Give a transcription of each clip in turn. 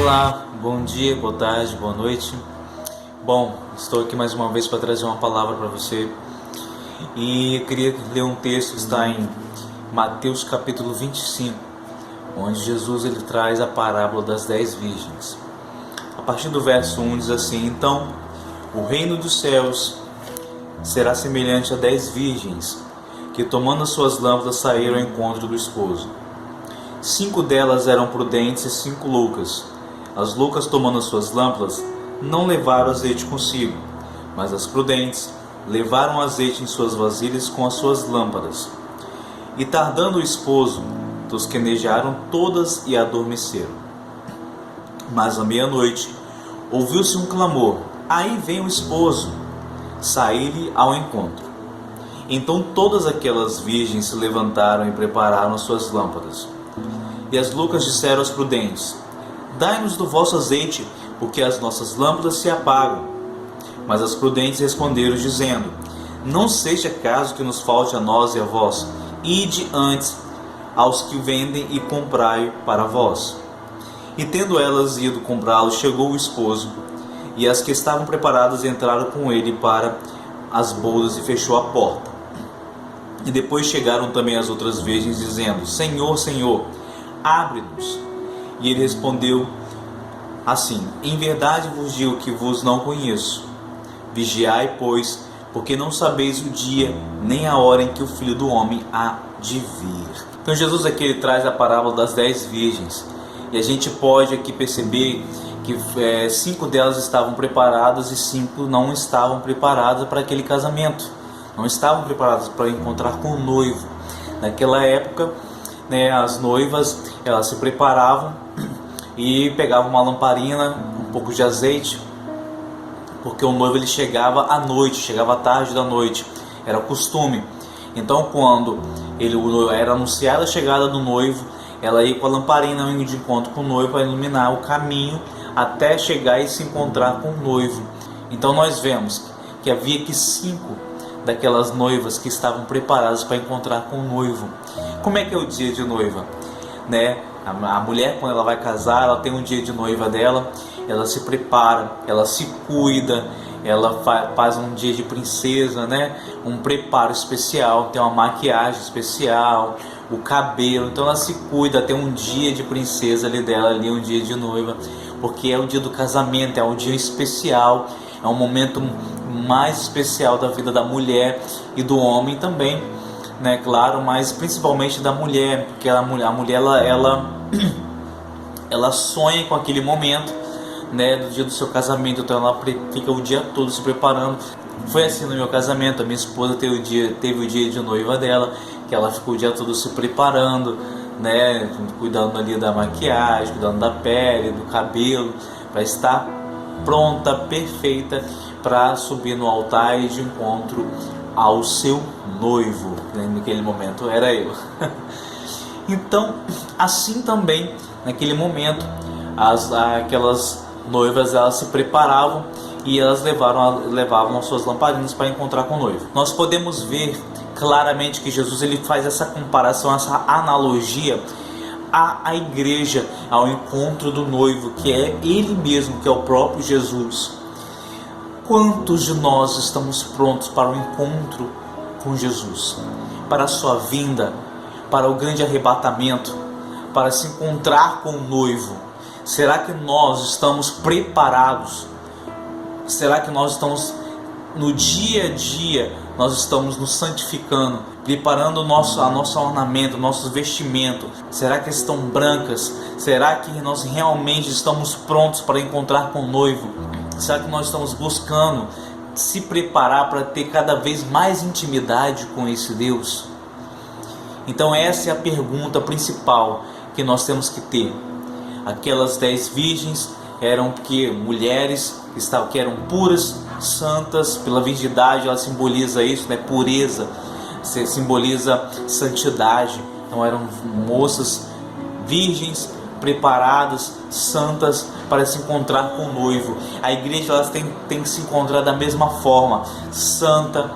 Olá, bom dia, boa tarde, boa noite. Bom, estou aqui mais uma vez para trazer uma palavra para você. E eu queria ler um texto que está em Mateus capítulo 25, onde Jesus ele traz a parábola das 10 virgens. A partir do verso 1 diz assim: Então, o reino dos céus será semelhante a 10 virgens, que tomando as suas lâmpadas saíram ao encontro do esposo. 5 delas eram prudentes e 5 loucas. As loucas, tomando as suas lâmpadas, não levaram azeite consigo, mas as prudentes levaram azeite em suas vasilhas com as suas lâmpadas. E tardando o esposo, tosquenejaram todas e adormeceram. Mas à meia-noite ouviu-se um clamor: aí vem o esposo! Saí-lhe ao encontro. Então todas aquelas virgens se levantaram e prepararam as suas lâmpadas. E as loucas disseram aos prudentes: dai-nos do vosso azeite, porque as nossas lâmpadas se apagam. Mas as prudentes responderam, dizendo: não seja caso que nos falte a nós e a vós. Ide antes aos que vendem e comprai para vós. E tendo elas ido comprá-lo, chegou o esposo, e as que estavam preparadas entraram com ele para as bodas e fechou a porta. E depois chegaram também as outras virgens, dizendo: Senhor, Senhor, abre-nos. E ele respondeu assim: em verdade vos digo que vos não conheço. Vigiai, pois, porque não sabeis o dia nem a hora em que o Filho do Homem há de vir. Então Jesus aqui ele traz a parábola das 10 virgens. E a gente pode aqui perceber que 5 delas estavam preparadas e 5 não estavam preparadas para aquele casamento. Não estavam preparadas para encontrar com o noivo. Naquela época, as noivas elas se preparavam e pegavam uma lamparina, um pouco de azeite, porque o noivo ele chegava à noite, chegava à tarde da noite, era costume. Então quando era anunciada a chegada do noivo, ela ia com a lamparina de encontro com o noivo para iluminar o caminho até chegar e se encontrar com o noivo. Então nós vemos que havia aqui 5 daquelas noivas que estavam preparadas para encontrar com o noivo. Como é que é o dia de noiva? A mulher, quando ela vai casar, ela tem um dia de noiva dela, ela se prepara, ela se cuida, ela faz um dia de princesa, um preparo especial, tem uma maquiagem especial, o cabelo, então ela se cuida, tem um dia de princesa ali dela, ali um dia de noiva, porque é o dia do casamento, é um dia especial, é um momento mais especial da vida da mulher e do homem também, claro, mas principalmente da mulher, porque a mulher ela sonha com aquele momento, do dia do seu casamento, então ela fica o dia todo se preparando. Foi assim no meu casamento, a minha esposa teve o dia de noiva dela, que ela ficou o dia todo se preparando, cuidando ali da maquiagem, cuidando da pele, do cabelo, para estar pronta, perfeita, para subir no altar e de encontro ao seu noivo. Naquele momento era eu. Então, assim também, naquele momento, aquelas noivas elas se preparavam e elas levavam as suas lamparinas para encontrar com o noivo. Nós podemos ver claramente que Jesus ele faz essa comparação, essa analogia à igreja, ao encontro do noivo, que é Ele mesmo, que é o próprio Jesus. Quantos de nós estamos prontos para o encontro com Jesus, para a sua vinda, para o grande arrebatamento, para se encontrar com o noivo? Será que nós estamos preparados? Será que nós estamos no dia a dia, nós estamos nos santificando, preparando a nosso ornamento, nosso vestimento? Será que estão brancas? Será que nós realmente estamos prontos para encontrar com o noivo? Será que nós estamos buscando se preparar para ter cada vez mais intimidade com esse Deus? Então essa é a pergunta principal que nós temos que ter. Aquelas 10 virgens eram mulheres que eram puras, santas, pela virgindade ela simboliza isso, pureza, simboliza santidade. Então eram moças virgens, preparadas, santas, para se encontrar com o noivo. A igreja tem que se encontrar da mesma forma, santa,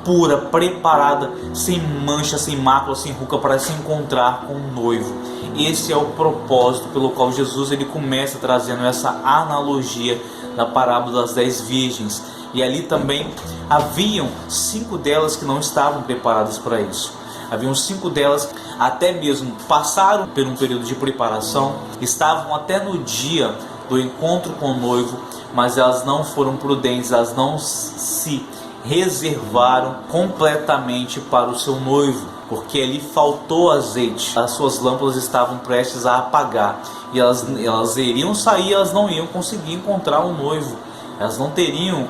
pura, preparada, sem mancha, sem mácula, sem ruga, para se encontrar com o noivo. Esse é o propósito pelo qual Jesus ele começa trazendo essa analogia da parábola das 10 virgens. E ali também haviam 5 delas que não estavam preparadas para isso. Haviam 5 delas que até mesmo passaram por um período de preparação, estavam até no dia do encontro com o noivo, mas elas não foram prudentes, elas não se reservaram completamente para o seu noivo, porque ali faltou azeite, as suas lâmpadas estavam prestes a apagar, e elas iriam sair, elas não iam conseguir encontrar o noivo, elas não teriam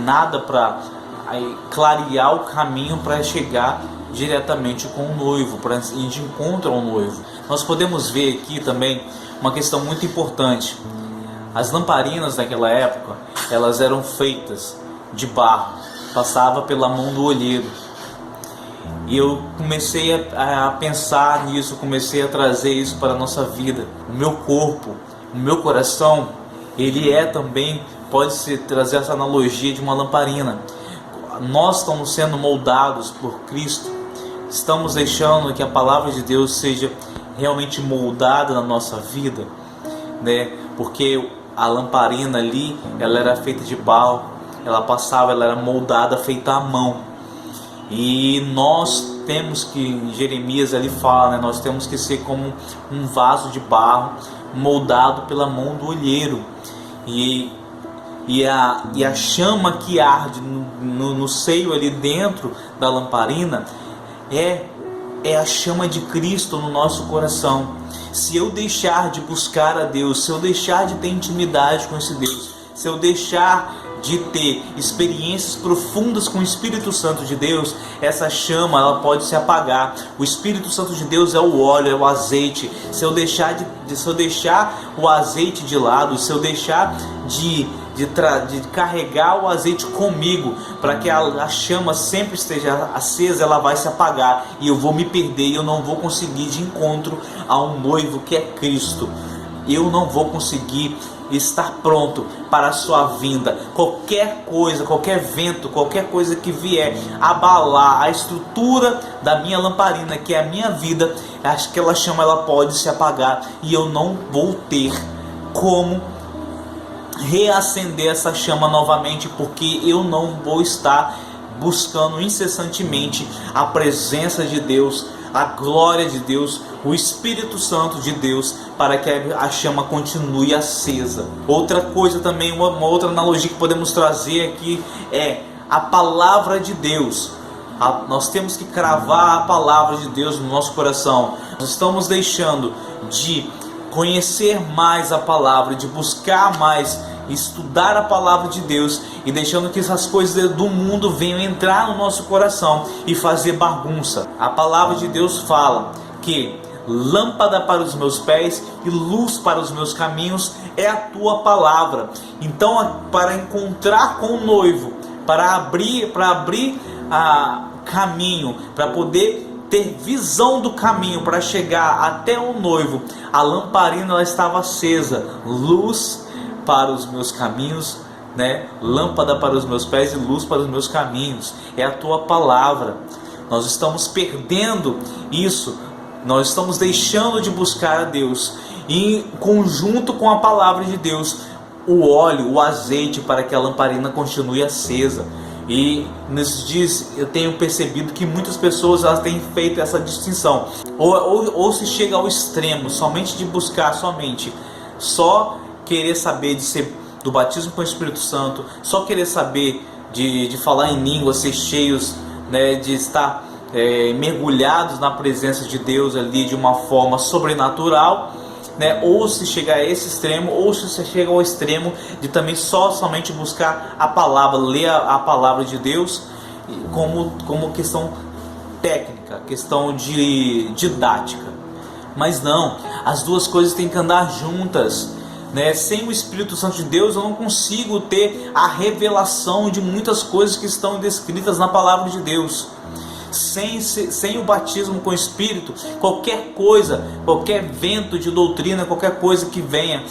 nada para clarear o caminho para chegar diretamente com o noivo, para ir de encontro ao noivo. Nós podemos ver aqui também uma questão muito importante. As lamparinas naquela época, elas eram feitas de barro, passava pela mão do olheiro. E eu comecei a pensar nisso, comecei a trazer isso para a nossa vida. O meu corpo, o meu coração, ele também, pode-se trazer essa analogia de uma lamparina. Nós estamos sendo moldados por Cristo, estamos deixando que a palavra de Deus seja realmente moldada na nossa vida, né? Porque a lamparina ali, ela era feita de barro, ela era moldada, feita à mão. E nós temos que, em Jeremias ali fala, né? Nós temos que ser como um vaso de barro moldado pela mão do olheiro. E a chama que arde no seio ali dentro da lamparina é a chama de Cristo no nosso coração. Se eu deixar de buscar a Deus, se eu deixar de ter intimidade com esse Deus, se eu deixar de ter experiências profundas com o Espírito Santo de Deus, essa chama ela pode se apagar. O Espírito Santo de Deus é o óleo, é o azeite. Se eu deixar o azeite de lado, se eu deixar de carregar o azeite comigo, para que a chama sempre esteja acesa, ela vai se apagar e eu vou me perder, e eu não vou conseguir de encontro a um noivo que é Cristo. Eu não vou conseguir estar pronto para a sua vinda. Qualquer coisa, qualquer vento, qualquer coisa que vier abalar a estrutura da minha lamparina, que é a minha vida, aquela chama ela pode se apagar e eu não vou ter como reacender essa chama novamente, porque eu não vou estar buscando incessantemente a presença de Deus, a glória de Deus, o Espírito Santo de Deus, para que a chama continue acesa. Outra coisa também, uma outra analogia que podemos trazer aqui é a palavra de Deus. Nós temos que cravar a palavra de Deus no nosso coração. Nós estamos deixando de conhecer mais a palavra, de buscar mais, estudar a palavra de Deus, e deixando que essas coisas do mundo venham entrar no nosso coração e fazer bagunça. A palavra de Deus fala que lâmpada para os meus pés e luz para os meus caminhos é a tua palavra. Então, para encontrar com o noivo, para abrir caminho, para poder ter visão do caminho para chegar até o noivo, a lamparina ela estava acesa, luz para os meus caminhos, né? Lâmpada para os meus pés e luz para os meus caminhos, é a tua palavra. Nós estamos perdendo isso, nós estamos deixando de buscar a Deus, e em conjunto com a palavra de Deus, o óleo, o azeite, para que a lamparina continue acesa. E nesses dias eu tenho percebido que muitas pessoas elas têm feito essa distinção, ou se chega ao extremo somente de buscar, só querer saber de ser do batismo com o Espírito Santo, só querer saber de falar em línguas, ser cheios, né, de estar mergulhados na presença de Deus ali de uma forma sobrenatural, né? Ou se chega a esse extremo, ou se você chega ao extremo de também somente buscar a palavra, ler a palavra de Deus como questão técnica, questão de didática. Mas não, as duas coisas têm que andar juntas, né? Sem o Espírito Santo de Deus eu não consigo ter a revelação de muitas coisas que estão descritas na palavra de Deus. Sem o batismo com o Espírito, qualquer coisa, qualquer vento de doutrina, qualquer coisa que venha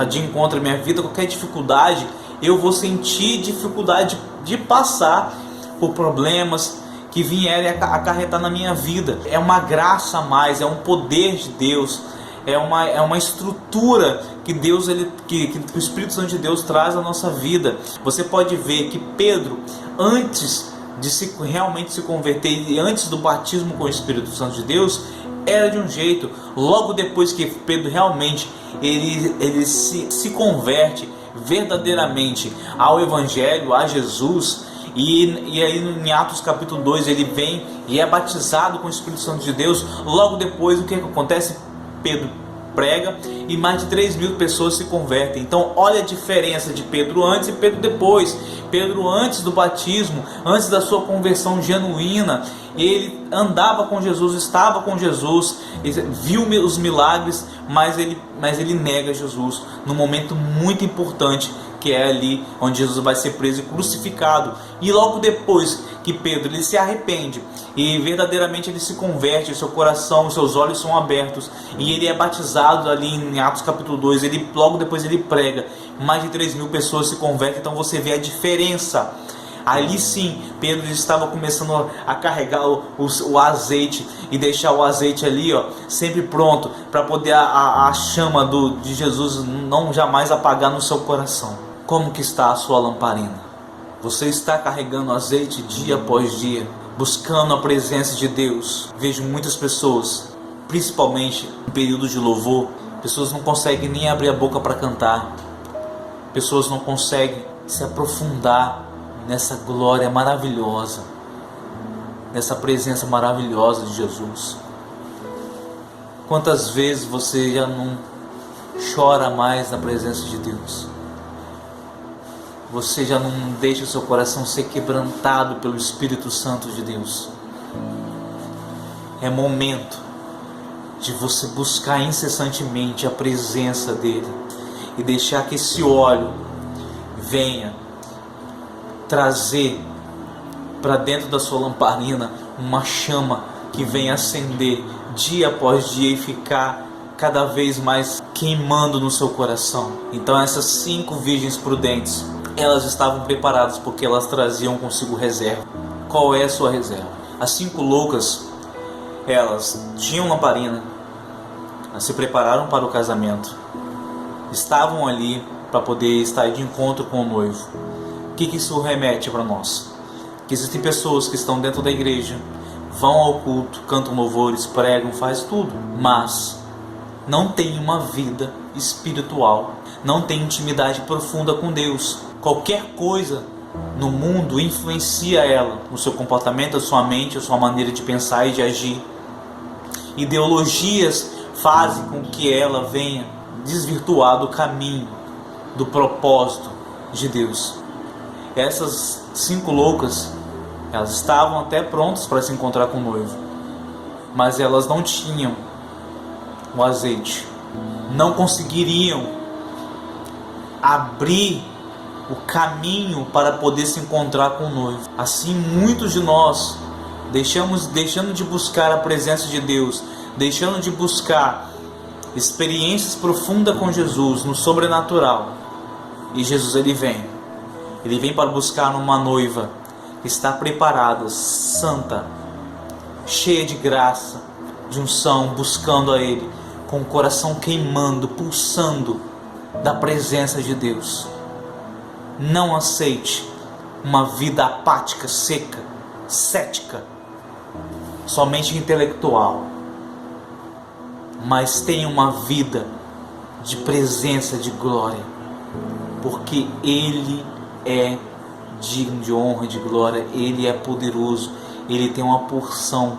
de encontro à minha vida, qualquer dificuldade, eu vou sentir dificuldade de passar, por problemas que vierem acarretar na minha vida. É uma graça a mais, é um poder de Deus, é uma estrutura que Deus, que o Espírito Santo de Deus traz à nossa vida. Você pode ver que Pedro, antes de realmente se converter e antes do batismo com o Espírito Santo de Deus, era de um jeito. Logo depois que Pedro realmente ele se converte verdadeiramente ao Evangelho, a Jesus, e aí em Atos capítulo 2 ele vem e é batizado com o Espírito Santo de Deus. Logo depois, o que acontece? Pedro prega e mais de 3.000 pessoas se convertem. Então olha a diferença de Pedro antes e Pedro depois. Pedro antes do batismo, antes da sua conversão genuína, ele andava com Jesus, estava com Jesus, viu os milagres, mas ele nega Jesus num momento muito importante, que é ali onde Jesus vai ser preso e crucificado. E logo depois que Pedro ele se arrepende e verdadeiramente ele se converte, seu coração, seus olhos são abertos e ele é batizado ali em Atos capítulo 2, logo depois ele prega, mais de 3.000 pessoas se convertem. Então você vê a diferença. Ali sim, Pedro estava começando a carregar o azeite e deixar o azeite ali, sempre pronto, para poder a chama de Jesus não jamais apagar no seu coração. Como que está a sua lamparina? Você está carregando azeite dia após dia, buscando a presença de Deus? Vejo muitas pessoas, principalmente em período de louvor, pessoas não conseguem nem abrir a boca para cantar, pessoas não conseguem se aprofundar nessa glória maravilhosa, nessa presença maravilhosa de Jesus. Quantas vezes você já não chora mais na presença de Deus? Você já não deixa o seu coração ser quebrantado pelo Espírito Santo de Deus? É momento de você buscar incessantemente a presença dEle e deixar que esse óleo venha trazer para dentro da sua lamparina uma chama que venha acender dia após dia e ficar cada vez mais queimando no seu coração. Então essas 5 virgens prudentes, elas estavam preparadas porque elas traziam consigo reserva. Qual é a sua reserva? As 5 loucas, elas tinham lamparina, elas se prepararam para o casamento, estavam ali para poder estar de encontro com o noivo. O que isso remete para nós? Que existem pessoas que estão dentro da igreja, vão ao culto, cantam louvores, pregam, faz tudo, mas não tem uma vida espiritual, não tem intimidade profunda com Deus. Qualquer coisa no mundo influencia ela, no seu comportamento, a sua mente, a sua maneira de pensar e de agir. Ideologias fazem com que ela venha desvirtuar do caminho, do propósito de Deus. Essas 5 loucas, elas estavam até prontas para se encontrar com o noivo, mas elas não tinham o azeite, não conseguiriam abrir o caminho para poder se encontrar com o noivo. Assim, muitos de nós deixando de buscar a presença de Deus, deixando de buscar experiências profundas com Jesus no sobrenatural. E Jesus ele vem para buscar uma noiva que está preparada, santa, cheia de graça, de unção, buscando a Ele, com o coração queimando, pulsando da presença de Deus. Não aceite uma vida apática, seca, cética, somente intelectual, mas tenha uma vida de presença, de glória, porque Ele é digno de honra e de glória, Ele é poderoso, Ele tem uma porção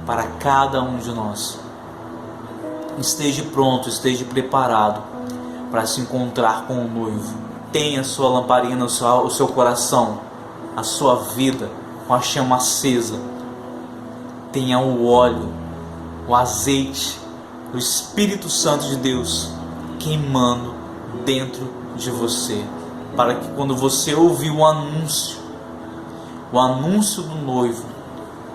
para cada um de nós. Esteja pronto, esteja preparado para se encontrar com o noivo. Tenha a sua lamparina, o seu coração, a sua vida com a chama acesa. Tenha o óleo, o azeite, o Espírito Santo de Deus queimando dentro de você, para que quando você ouvir o anúncio do noivo,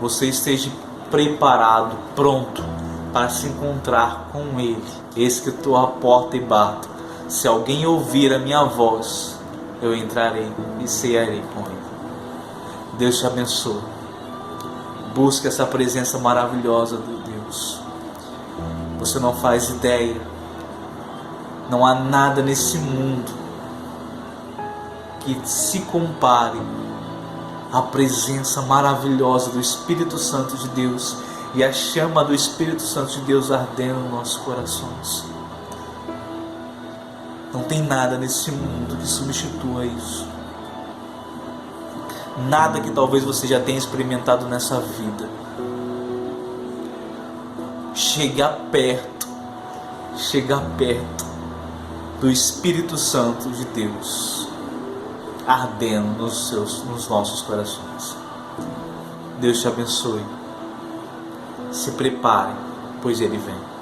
você esteja preparado, pronto para se encontrar com Ele. Eis que estou à porta e bato. Se alguém ouvir a minha voz, eu entrarei e cearei com Ele. Deus te abençoe. Busque essa presença maravilhosa de Deus. Você não faz ideia. Não há nada nesse mundo que se compare à presença maravilhosa do Espírito Santo de Deus e a chama do Espírito Santo de Deus ardendo nos nossos corações. Não tem nada nesse mundo que substitua isso. Nada que talvez você já tenha experimentado nessa vida. Chegar perto do Espírito Santo de Deus ardendo nos nossos corações. Deus te abençoe. Se prepare, pois Ele vem.